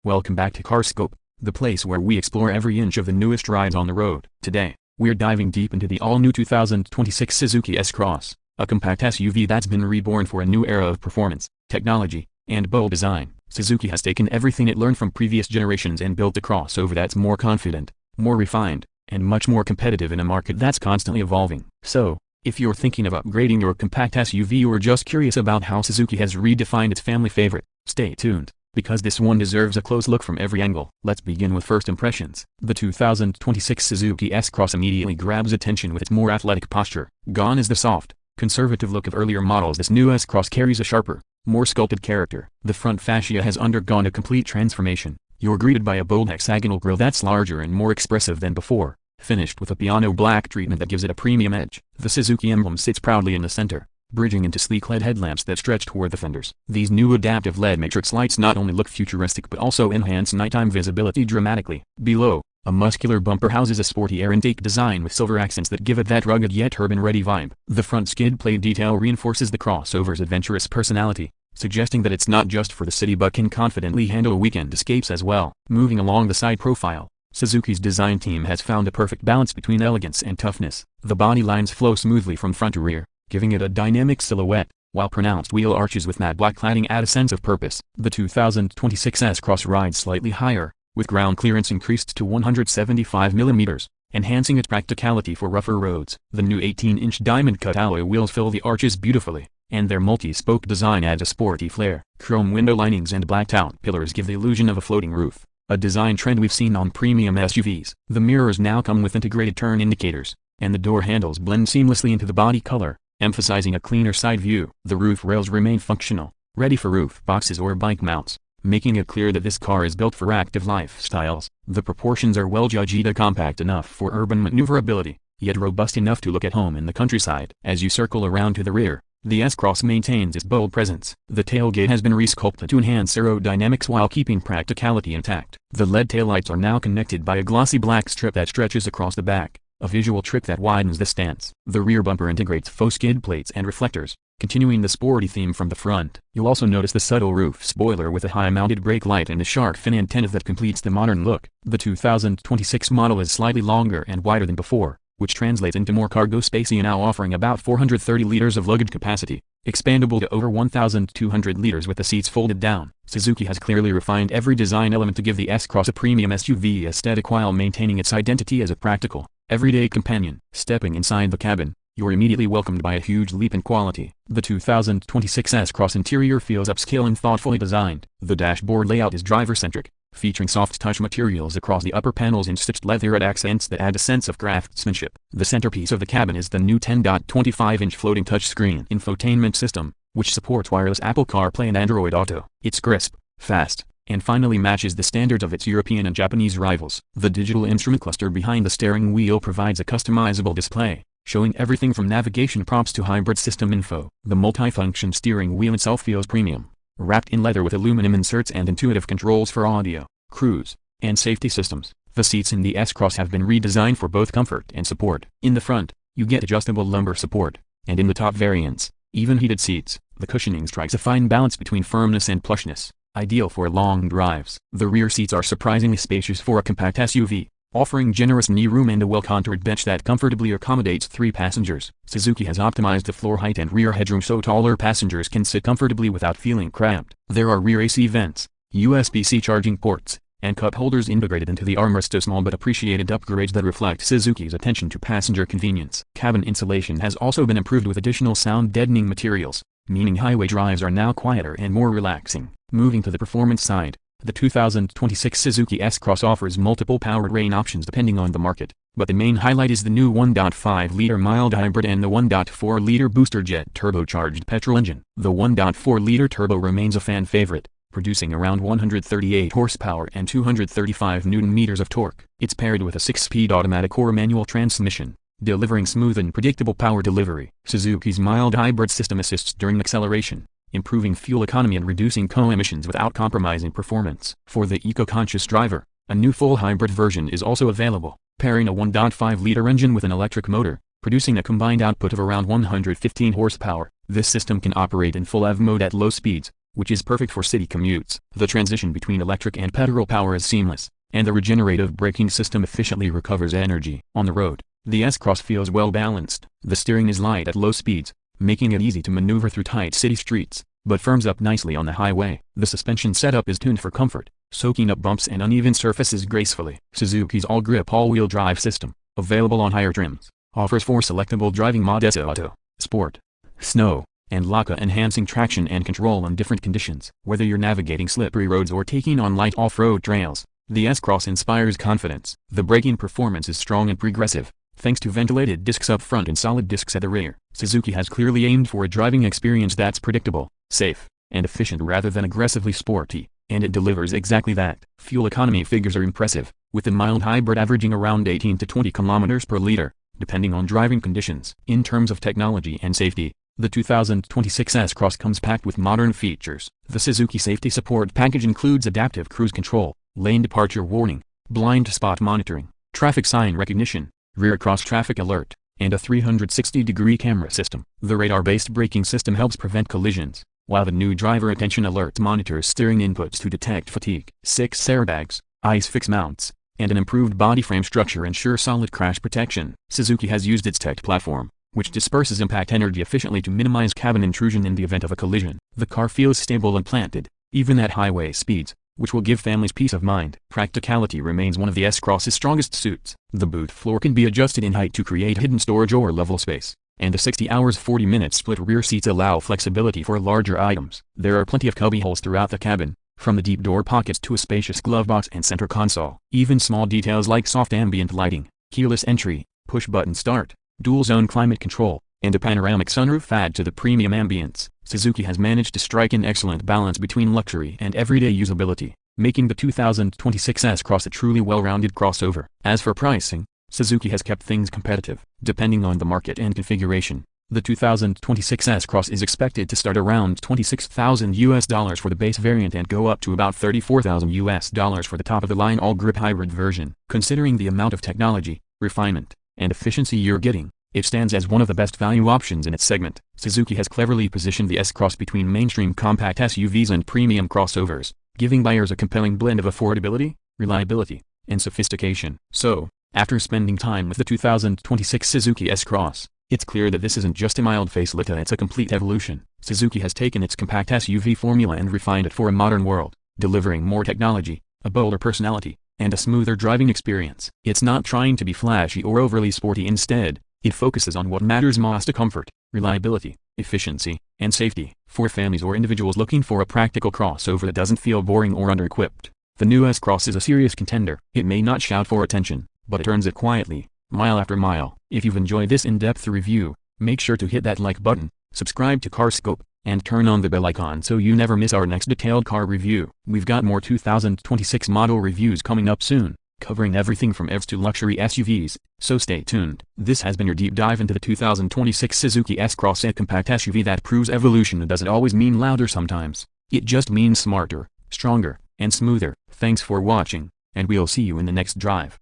Welcome back to CarScope, the place where we explore every inch of the newest rides on the road. Today, we're diving deep into the all-new 2026 Suzuki S-Cross, a compact SUV that's been reborn for a new era of performance, technology, and bold design. Suzuki has taken everything it learned from previous generations and built a crossover that's more confident, more refined, and much more competitive in a market that's constantly evolving. So, if you're thinking of upgrading your compact SUV or just curious about how Suzuki has redefined its family favorite, stay tuned, because this one deserves a close look from every angle. Let's begin with first impressions. The 2026 Suzuki S-Cross immediately grabs attention with its more athletic posture. Gone is the soft, conservative look of earlier models. This new S-Cross carries a sharper, more sculpted character. The front fascia has undergone a complete transformation. You're greeted by a bold hexagonal grille that's larger and more expressive than before, finished with a piano black treatment that gives it a premium edge. The Suzuki emblem sits proudly in the center, bridging into sleek LED headlamps that stretch toward the fenders. These new adaptive LED matrix lights not only look futuristic but also enhance nighttime visibility dramatically. Below, a muscular bumper houses a sporty air intake design with silver accents that give it that rugged yet urban-ready vibe. The front skid plate detail reinforces the crossover's adventurous personality, suggesting that it's not just for the city but can confidently handle weekend escapes as well. Moving along the side profile, Suzuki's design team has found a perfect balance between elegance and toughness. The body lines flow smoothly from front to rear, giving it a dynamic silhouette, while pronounced wheel arches with matte black cladding add a sense of purpose. The 2026 S-Cross rides slightly higher, with ground clearance increased to 175 mm, enhancing its practicality for rougher roads. The new 18-inch diamond-cut alloy wheels fill the arches beautifully, and their multi-spoke design adds a sporty flair. Chrome window linings and blacked-out pillars give the illusion of a floating roof, a design trend we've seen on premium SUVs. The mirrors now come with integrated turn indicators, and the door handles blend seamlessly into the body color, emphasizing a cleaner side view. The roof rails remain functional, ready for roof boxes or bike mounts, making it clear that this car is built for active lifestyles. The proportions are well judged, compact enough for urban maneuverability, yet robust enough to look at home in the countryside. As you circle around to the rear, the S-Cross maintains its bold presence. The tailgate has been resculpted to enhance aerodynamics while keeping practicality intact. The LED taillights are now connected by a glossy black strip that stretches across the back, a visual trick that widens the stance. The rear bumper integrates faux skid plates and reflectors, continuing the sporty theme from the front. You'll also notice the subtle roof spoiler with a high-mounted brake light and a shark fin antenna that completes the modern look. The 2026 model is slightly longer and wider than before, which translates into more cargo space, now offering about 430 liters of luggage capacity, expandable to over 1,200 liters with the seats folded down. Suzuki has clearly refined every design element to give the S-Cross a premium SUV aesthetic while maintaining its identity as a practical, everyday companion. Stepping inside the cabin, you're immediately welcomed by a huge leap in quality. The 2026 S-Cross interior feels upscale and thoughtfully designed. The dashboard layout is driver-centric, featuring soft-touch materials across the upper panels and stitched leatherette accents that add a sense of craftsmanship. The centerpiece of the cabin is the new 10.25-inch floating touchscreen infotainment system, which supports wireless Apple CarPlay and Android Auto. It's crisp, fast, and finally matches the standards of its European and Japanese rivals. The digital instrument cluster behind the steering wheel provides a customizable display, showing everything from navigation prompts to hybrid system info. The multifunction steering wheel itself feels premium, wrapped in leather with aluminum inserts and intuitive controls for audio, cruise, and safety systems. The seats in the S-Cross have been redesigned for both comfort and support. In the front, you get adjustable lumbar support, and in the top variants, even heated seats. The cushioning strikes a fine balance between firmness and plushness, ideal for long drives. The rear seats are surprisingly spacious for a compact SUV, offering generous knee room and a well-contoured bench that comfortably accommodates 3 passengers. Suzuki has optimized the floor height and rear headroom so taller passengers can sit comfortably without feeling cramped. There are rear AC vents, USB-C charging ports, and cup holders integrated into the armrest, a small but appreciated upgrades that reflect Suzuki's attention to passenger convenience. Cabin insulation has also been improved with additional sound-deadening materials, meaning highway drives are now quieter and more relaxing. Moving to the performance side, the 2026 Suzuki S-Cross offers multiple powertrain options depending on the market, but the main highlight is the new 1.5-liter mild hybrid and the 1.4-liter booster jet turbocharged petrol engine. The 1.4-liter turbo remains a fan favorite, producing around 138 horsepower and 235 Nm of torque. It's paired with a 6-speed automatic or manual transmission, delivering smooth and predictable power delivery. Suzuki's mild hybrid system assists during acceleration, improving fuel economy and reducing emissions without compromising performance. For the eco-conscious driver, a new full hybrid version is also available, pairing a 1.5-liter engine with an electric motor, producing a combined output of around 115 horsepower. This system can operate in full EV mode at low speeds, which is perfect for city commutes. The transition between electric and petrol power is seamless, and the regenerative braking system efficiently recovers energy. On the road, the S-Cross feels well balanced. The steering is light at low speeds, making it easy to maneuver through tight city streets, but firms up nicely on the highway. The suspension setup is tuned for comfort, soaking up bumps and uneven surfaces gracefully. Suzuki's all-grip all-wheel drive system, available on higher trims, offers 4 selectable driving modes: Auto, Sport, Snow, and Loca, enhancing traction and control in different conditions. Whether you're navigating slippery roads or taking on light off-road trails, the S-Cross inspires confidence. The braking performance is strong and progressive, thanks to ventilated discs up front and solid discs at the rear. Suzuki has clearly aimed for a driving experience that's predictable, safe, and efficient rather than aggressively sporty, and it delivers exactly that. Fuel economy figures are impressive, with the mild hybrid averaging around 18 to 20 km per liter, depending on driving conditions. In terms of technology and safety, the 2026 S-Cross comes packed with modern features. The Suzuki Safety Support Package includes adaptive cruise control, lane departure warning, blind spot monitoring, traffic sign recognition, rear cross-traffic alert, and a 360-degree camera system. The radar-based braking system helps prevent collisions, while the new driver attention alert monitors steering inputs to detect fatigue. 6 airbags, ISOFIX mounts, and an improved body frame structure ensure solid crash protection. Suzuki has used its tech platform, which disperses impact energy efficiently to minimize cabin intrusion in the event of a collision. The car feels stable and planted, even at highway speeds, which will give families peace of mind. Practicality remains one of the S-Cross's strongest suits. The boot floor can be adjusted in height to create hidden storage or level space, and the 60 hours 40-minute split rear seats allow flexibility for larger items. There are plenty of cubby holes throughout the cabin, from the deep door pockets to a spacious glove box and center console. Even small details like soft ambient lighting, keyless entry, push-button start, dual-zone climate control, and a panoramic sunroof add to the premium ambience. Suzuki has managed to strike an excellent balance between luxury and everyday usability, making the 2026 S-Cross a truly well-rounded crossover. As for pricing, Suzuki has kept things competitive. Depending on the market and configuration, the 2026 S-Cross is expected to start around $26,000 for the base variant and go up to about $34,000 for the top-of-the-line all-grip hybrid version. Considering the amount of technology, refinement, and efficiency you're getting, it stands as one of the best value options in its segment. Suzuki has cleverly positioned the S-Cross between mainstream compact SUVs and premium crossovers, giving buyers a compelling blend of affordability, reliability, and sophistication. So, after spending time with the 2026 Suzuki S-Cross, it's clear that this isn't just a mild facelift, it's a complete evolution. Suzuki has taken its compact SUV formula and refined it for a modern world, delivering more technology, a bolder personality, and a smoother driving experience. It's not trying to be flashy or overly sporty. Instead, it focuses on what matters most: comfort, reliability, efficiency, and safety. For families or individuals looking for a practical crossover that doesn't feel boring or under-equipped, the new S-Cross is a serious contender. It may not shout for attention, but it earns it quietly, mile after mile. If you've enjoyed this in-depth review, make sure to hit that like button, subscribe to CarScope, and turn on the bell icon so you never miss our next detailed car review. We've got more 2026 model reviews coming up soon, covering everything from EVs to luxury SUVs, so stay tuned. This has been your deep dive into the 2026 Suzuki S-Cross, a compact SUV that proves evolution doesn't always mean louder. Sometimes it just means smarter, stronger, and smoother. Thanks for watching, and we'll see you in the next drive.